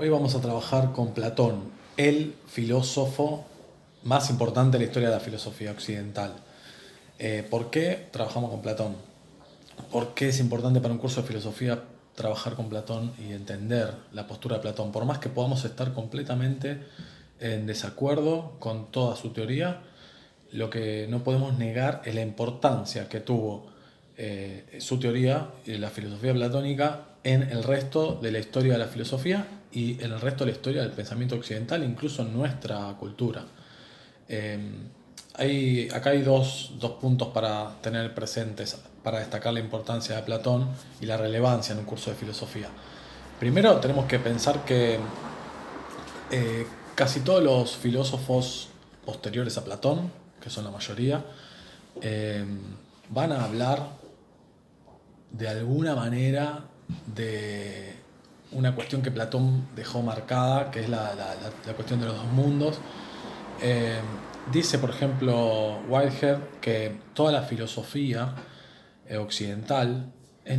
Hoy vamos a trabajar con Platón, el filósofo más importante de la historia de la filosofía occidental. ¿Por qué trabajamos con Platón? ¿Por qué es importante para un curso de filosofía trabajar con Platón y entender la postura de Platón? Por más que podamos estar completamente en desacuerdo con toda su teoría, lo que no podemos negar es la importancia que tuvo su teoría y la filosofía platónica en el resto de la historia de la filosofía y en el resto de la historia del pensamiento occidental, incluso en nuestra cultura. Eh, Acá hay dos puntos para tener presentes para destacar la importancia de Platón y la relevancia en un curso de filosofía. Primero tenemos que pensar que eh, casi todos los filósofos posteriores a Platón, que son la mayoría, eh, van a hablar de alguna manera de una cuestión que Platón dejó marcada, que es la cuestión de los dos mundos. Eh, Dice, por ejemplo, Whitehead que toda la filosofía occidental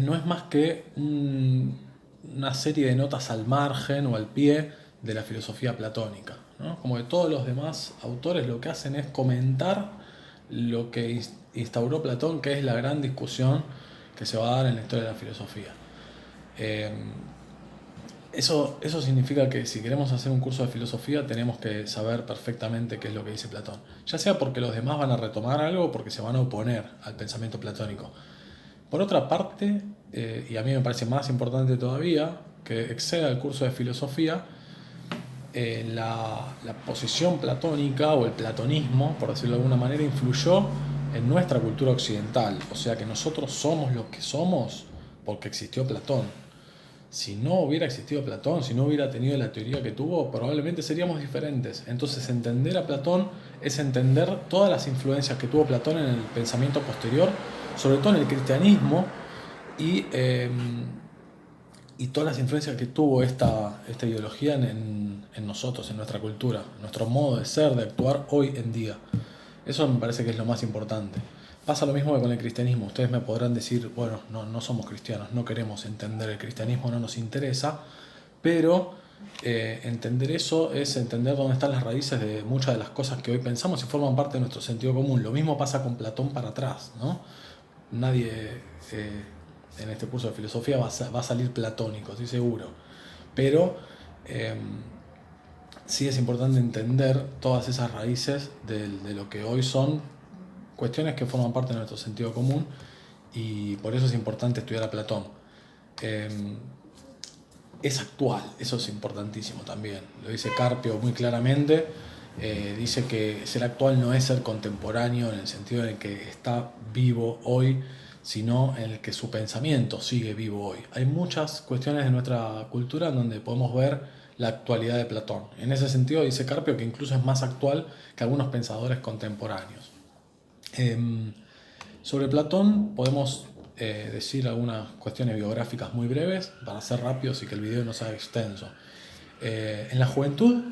no es más que una serie de notas al margen o al pie de la filosofía platónica, ¿no? Como que todos los demás autores lo que hacen es comentar lo que instauró Platón, que es la gran discusión que se va a dar en la historia de la filosofía. Eh, eso significa que si queremos hacer un curso de filosofía tenemos que saber perfectamente qué es lo que dice Platón. Ya sea porque los demás van a retomar algo o porque se van a oponer al pensamiento platónico. Por otra parte, y a mí me parece más importante todavía, que exceda el curso de filosofía, la posición platónica o el platonismo, por decirlo de alguna manera, influyó en nuestra cultura occidental. O sea que nosotros somos lo que somos porque existió Platón. Si no hubiera existido Platón, si no hubiera tenido la teoría que tuvo, probablemente seríamos diferentes. Entonces entender a Platón es entender todas las influencias que tuvo Platón en el pensamiento posterior, sobre todo en el cristianismo, y, eh, y todas las influencias que tuvo esta ideología en nosotros, en nuestra cultura, en nuestro modo de ser, de actuar hoy en día. Eso me parece que es lo más importante. Pasa lo mismo que con el cristianismo. Ustedes me podrán decir, bueno, no somos cristianos, no queremos entender el cristianismo, no nos interesa, pero entender eso es entender dónde están las raíces de muchas de las cosas que hoy pensamos y forman parte de nuestro sentido común. Lo mismo pasa con Platón para atrás, ¿no? Nadie eh, en este curso de filosofía va a salir platónico, estoy seguro. Pero eh, sí es importante entender todas esas raíces de lo que hoy son cuestiones que forman parte de nuestro sentido común y por eso es importante estudiar a Platón. Eh, es actual, eso es importantísimo también. Lo dice Carpio muy claramente. Dice que ser actual no es ser contemporáneo en el sentido en el que está vivo hoy, sino en el que su pensamiento sigue vivo hoy. Hay muchas cuestiones de nuestra cultura en donde podemos ver la actualidad de Platón. En ese sentido dice Carpio que incluso es más actual que algunos pensadores contemporáneos. Eh, Sobre Platón podemos decir algunas cuestiones biográficas muy breves para ser rápidos y que el video no sea extenso. En la juventud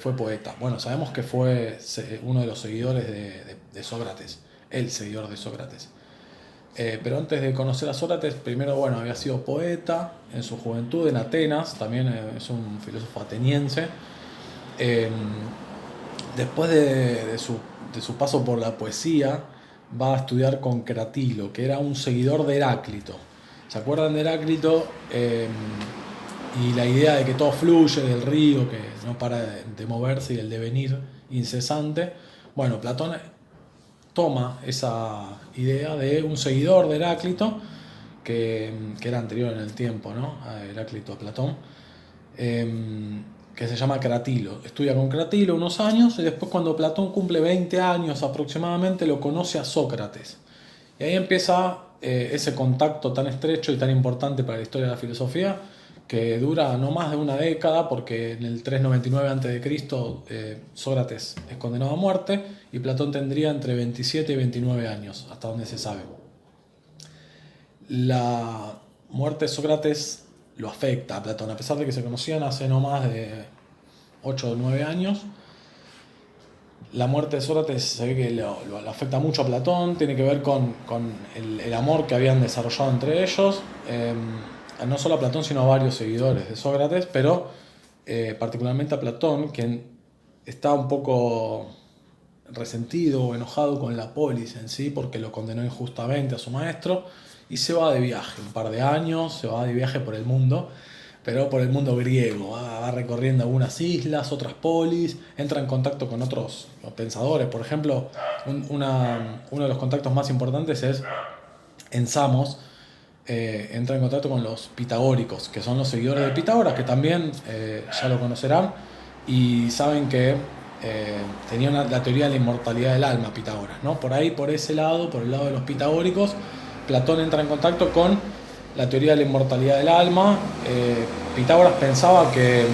fue poeta. Bueno, sabemos que fue uno de los seguidores de Sócrates, el seguidor de Sócrates. Pero antes de conocer a Sócrates, primero bueno, había sido poeta en su juventud en Atenas, también es un filósofo ateniense. Eh, Después de su paso por la poesía, va a estudiar con Cratilo, que era un seguidor de Heráclito. ¿Se acuerdan de Heráclito? Y la idea de que todo fluye del río, que no para de moverse y el devenir incesante. Bueno, Platón toma esa idea de un seguidor de Heráclito, que era anterior en el tiempo, ¿no? A Heráclito, a Platón, que se llama Cratilo. Estudia con Cratilo unos años y después cuando Platón cumple 20 años aproximadamente lo conoce a Sócrates. Y ahí empieza ese contacto tan estrecho y tan importante para la historia de la filosofía que dura no más de una década porque en el 399 a.C. Sócrates es condenado a muerte y Platón tendría entre 27 y 29 años, hasta donde se sabe. La muerte de Sócrates lo afecta a Platón, a pesar de que se conocían hace no más de 8 o 9 años. La muerte de Sócrates se ve que lo afecta mucho a Platón, tiene que ver con el amor que habían desarrollado entre ellos, no solo a Platón sino a varios seguidores de Sócrates, pero particularmente a Platón, quien está un poco resentido o enojado con la polis en sí porque lo condenó injustamente a su maestro y se va de viaje, un par de años, se va de viaje por el mundo, pero por el mundo griego, va recorriendo algunas islas, otras polis, entra en contacto con otros pensadores, por ejemplo, uno de los contactos más importantes es en Samos, entra en contacto con los pitagóricos, que son los seguidores de Pitágoras, que también ya lo conocerán, y saben que tenía la teoría de la inmortalidad del alma, Pitágoras, ¿no? Por ahí, por ese lado, por el lado de los pitagóricos, Platón entra en contacto con la teoría de la inmortalidad del alma. Pitágoras pensaba que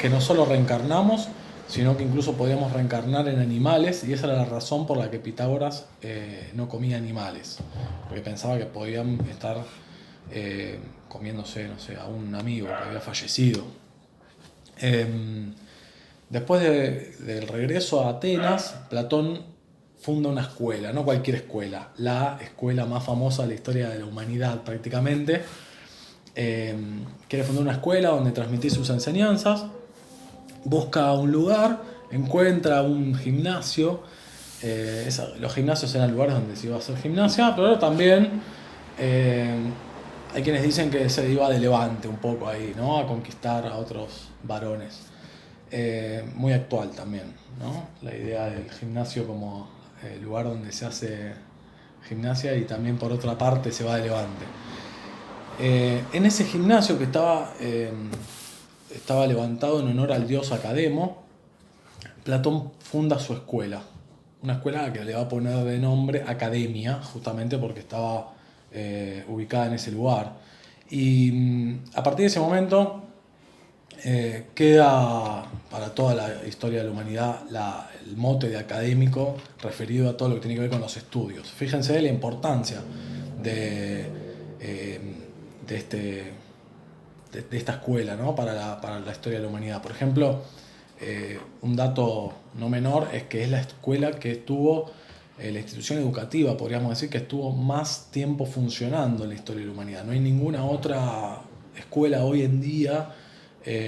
no solo reencarnamos, sino que incluso podíamos reencarnar en animales, y esa era la razón por la que Pitágoras no comía animales, porque pensaba que podían estar comiéndose, no sé, a un amigo que había fallecido. Después del regreso a Atenas, Platón funda una escuela, no cualquier escuela, la escuela más famosa de la historia de la humanidad prácticamente. Quiere fundar una escuela donde transmitir sus enseñanzas, busca un lugar, encuentra un gimnasio. Los gimnasios eran lugares donde se iba a hacer gimnasia, pero también hay quienes dicen que se iba de levante un poco ahí, ¿no? A conquistar a otros varones. Muy actual también, ¿no? La idea del gimnasio como lugar donde se hace gimnasia y también por otra parte se va de levante. En ese gimnasio que estaba levantado en honor al dios Academo, Platón funda su escuela. Una escuela que le va a poner de nombre Academia, justamente porque estaba ubicada en ese lugar. Y a partir de ese momento queda para toda la historia de la humanidad el mote de académico referido a todo lo que tiene que ver con los estudios. Fíjense la importancia de esta escuela, ¿no? para la historia de la humanidad. Por ejemplo, un dato no menor es que es la escuela que estuvo, la institución educativa, podríamos decir, que estuvo más tiempo funcionando en la historia de la humanidad. No hay ninguna otra escuela hoy en día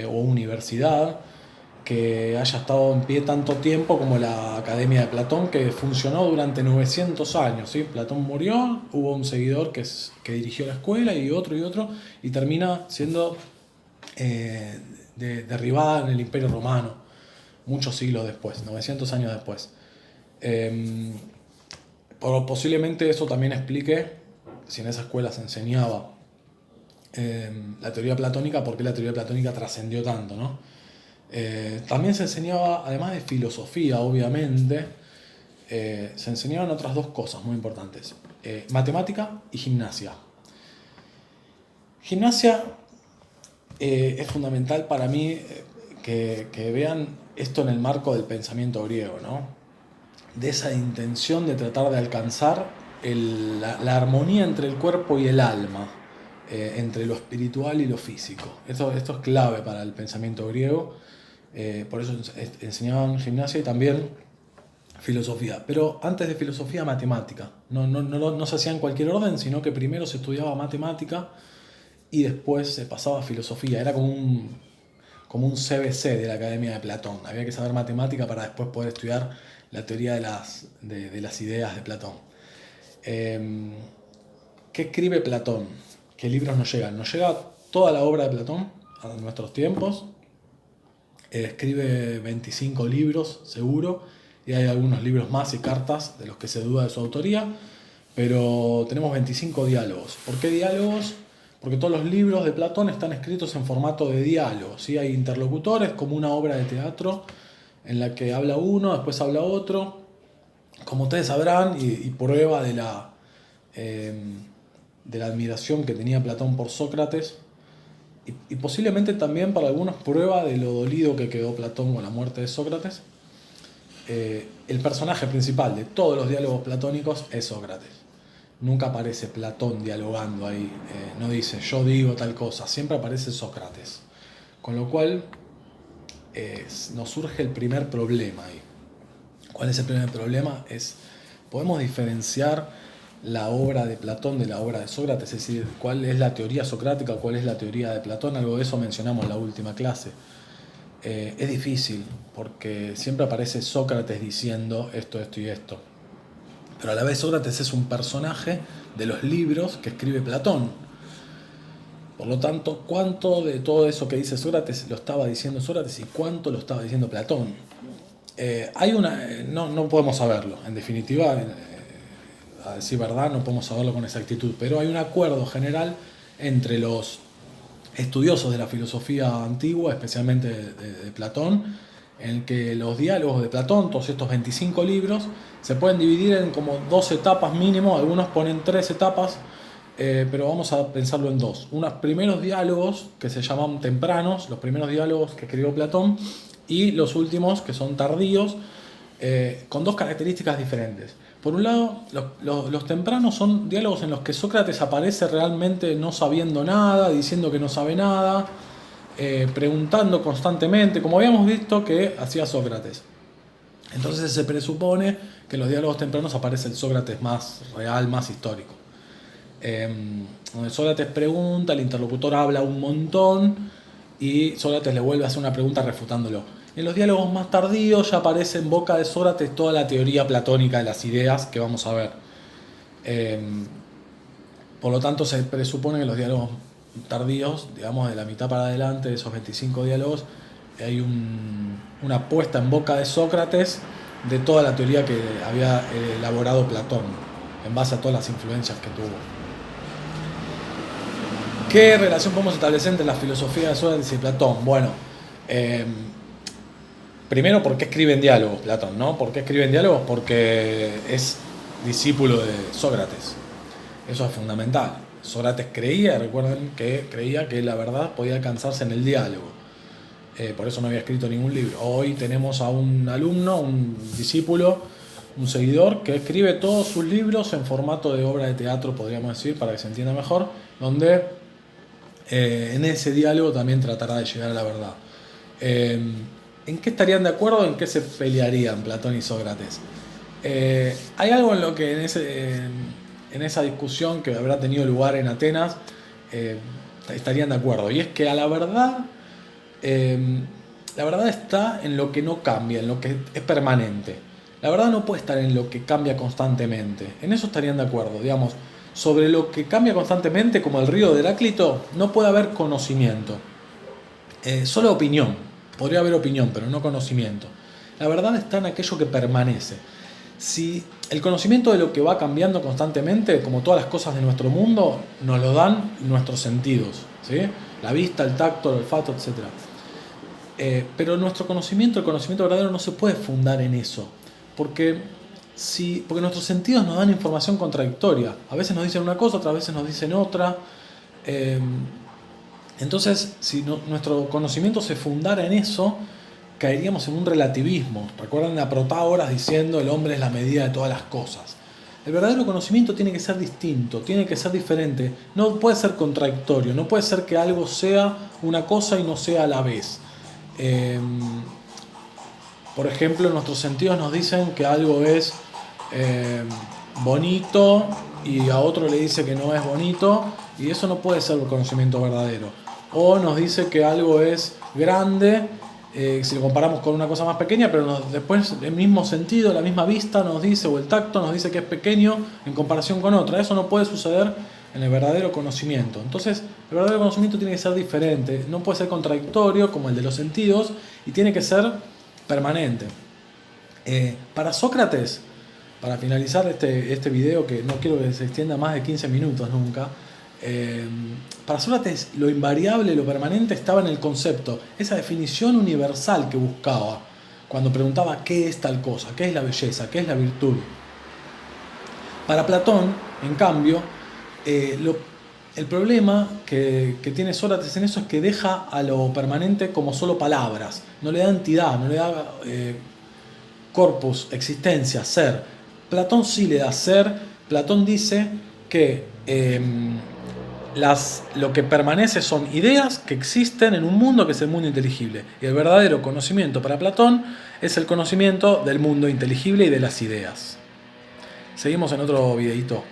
o universidad que haya estado en pie tanto tiempo como la Academia de Platón, que funcionó durante 900 años. ¿Sí? Platón murió, hubo un seguidor que dirigió la escuela y otro, y termina siendo derribada en el Imperio Romano, muchos siglos después, 900 años después. Posiblemente eso también explique, si en esa escuela se enseñaba la teoría platónica, por qué la teoría platónica trascendió tanto, ¿no? También se enseñaba, además de filosofía, obviamente, se enseñaban otras dos cosas muy importantes: matemática y gimnasia. Gimnasia es fundamental para mí que vean esto en el marco del pensamiento griego, ¿no? De esa intención de tratar de alcanzar la armonía entre el cuerpo y el alma, entre lo espiritual y lo físico. Esto es clave para el pensamiento griego. Por eso enseñaban gimnasia y también filosofía. Pero antes de filosofía, matemática. No se hacía en cualquier orden, sino que primero se estudiaba matemática y después se pasaba a filosofía. Era como un CBC de la Academia de Platón. Había que saber matemática para después poder estudiar la teoría de las ideas de Platón. ¿Qué escribe Platón? ¿Qué libros nos llegan? Nos llega toda la obra de Platón a nuestros tiempos. Escribe 25 libros, seguro, y hay algunos libros más y cartas de los que se duda de su autoría, pero tenemos 25 diálogos. ¿Por qué diálogos? Porque todos los libros de Platón están escritos en formato de diálogo, ¿sí? Hay interlocutores, como una obra de teatro en la que habla uno, después habla otro, como ustedes sabrán, y prueba de la admiración que tenía Platón por Sócrates, y posiblemente también para algunos prueba de lo dolido que quedó Platón con la muerte de Sócrates. El personaje principal de todos los diálogos platónicos es Sócrates. Nunca aparece Platón dialogando ahí, no dice yo digo tal cosa, siempre aparece Sócrates. Con lo cual nos surge el primer problema ahí. ¿Cuál es el primer problema? Podemos diferenciar la obra de Platón de la obra de Sócrates, es decir, cuál es la teoría socrática, cuál es la teoría de Platón. Algo de eso mencionamos en la última clase. es difícil, porque siempre aparece Sócrates diciendo esto, esto y esto. Pero a la vez Sócrates es un personaje de los libros que escribe Platón. Por lo tanto, ¿cuánto de todo eso que dice Sócrates lo estaba diciendo Sócrates y cuánto lo estaba diciendo Platón? No podemos saberlo, en definitiva, a decir verdad, no podemos saberlo con exactitud, pero hay un acuerdo general entre los estudiosos de la filosofía antigua, especialmente de Platón, en que los diálogos de Platón, todos estos 25 libros, se pueden dividir en como 2 etapas mínimo, algunos ponen 3 etapas, pero vamos a pensarlo en 2. Unos primeros diálogos que se llaman tempranos, los primeros diálogos que escribió Platón, y los últimos que son tardíos, con 2 características diferentes. Por un lado, los tempranos son diálogos en los que Sócrates aparece realmente no sabiendo nada, diciendo que no sabe nada, preguntando constantemente, como habíamos visto que hacía Sócrates. Entonces se presupone que en los diálogos tempranos aparece el Sócrates más real, más histórico. Donde Sócrates pregunta, el interlocutor habla un montón y Sócrates le vuelve a hacer una pregunta refutándolo. En los diálogos más tardíos ya aparece en boca de Sócrates toda la teoría platónica de las ideas que vamos a ver. Por lo tanto, se presupone que en los diálogos tardíos, digamos de la mitad para adelante de esos 25 diálogos, hay una puesta en boca de Sócrates de toda la teoría que había elaborado Platón, en base a todas las influencias que tuvo. ¿Qué relación podemos establecer entre la filosofía de Sócrates y Platón? Bueno, primero, ¿por qué escribe en diálogos Platón? ¿No? ¿Por qué escribe en diálogos? Porque es discípulo de Sócrates. Eso es fundamental. Sócrates recuerden que creía que la verdad podía alcanzarse en el diálogo. Por eso no había escrito ningún libro. Hoy tenemos a un alumno, un discípulo, un seguidor, que escribe todos sus libros en formato de obra de teatro, podríamos decir, para que se entienda mejor, donde en ese diálogo también tratará de llegar a la verdad. ¿En qué estarían de acuerdo? ¿En qué se pelearían Platón y Sócrates? Hay algo en lo que en esa discusión que habrá tenido lugar en Atenas estarían de acuerdo, y es que a la verdad está en lo que no cambia, en lo que es permanente. La verdad no puede estar en lo que cambia constantemente. En eso estarían de acuerdo. Digamos, sobre lo que cambia constantemente, como el río de Heráclito, no puede haber conocimiento. Solo opinión. Podría haber opinión, pero no conocimiento. La verdad está en aquello que permanece. Si el conocimiento de lo que va cambiando constantemente, como todas las cosas de nuestro mundo, nos lo dan nuestros sentidos, ¿sí? La vista, el tacto, el olfato, etc. Pero nuestro conocimiento, el conocimiento verdadero, no se puede fundar en eso. Porque nuestros sentidos nos dan información contradictoria. A veces nos dicen una cosa, otras veces nos dicen otra. Entonces, si nuestro conocimiento se fundara en eso, caeríamos en un relativismo. Recuerdan a Protágoras diciendo el hombre es la medida de todas las cosas. El verdadero conocimiento tiene que ser distinto, tiene que ser diferente. No puede ser contradictorio, no puede ser que algo sea una cosa y no sea a la vez. Por ejemplo, nuestros sentidos nos dicen que algo es bonito y a otro le dice que no es bonito, y eso no puede ser el conocimiento verdadero. O nos dice que algo es grande si lo comparamos con una cosa más pequeña, pero después el mismo sentido, la misma vista nos dice, o el tacto nos dice que es pequeño en comparación con otra. Eso no puede suceder en el verdadero conocimiento. Entonces, el verdadero conocimiento tiene que ser diferente, no puede ser contradictorio como el de los sentidos, y tiene que ser permanente. Para Sócrates, para finalizar este video, que no quiero que se extienda más de 15 minutos nunca, para Sócrates lo invariable, lo permanente estaba en el concepto, esa definición universal que buscaba cuando preguntaba qué es tal cosa, qué es la belleza, qué es la virtud. Para Platón, en cambio, el problema que tiene Sócrates en eso es que deja a lo permanente como solo palabras, no le da entidad, no le da corpus, existencia, ser. Platón sí le da ser. Platón dice que lo que permanece son ideas que existen en un mundo que es el mundo inteligible. Y el verdadero conocimiento para Platón es el conocimiento del mundo inteligible y de las ideas. Seguimos en otro videíto.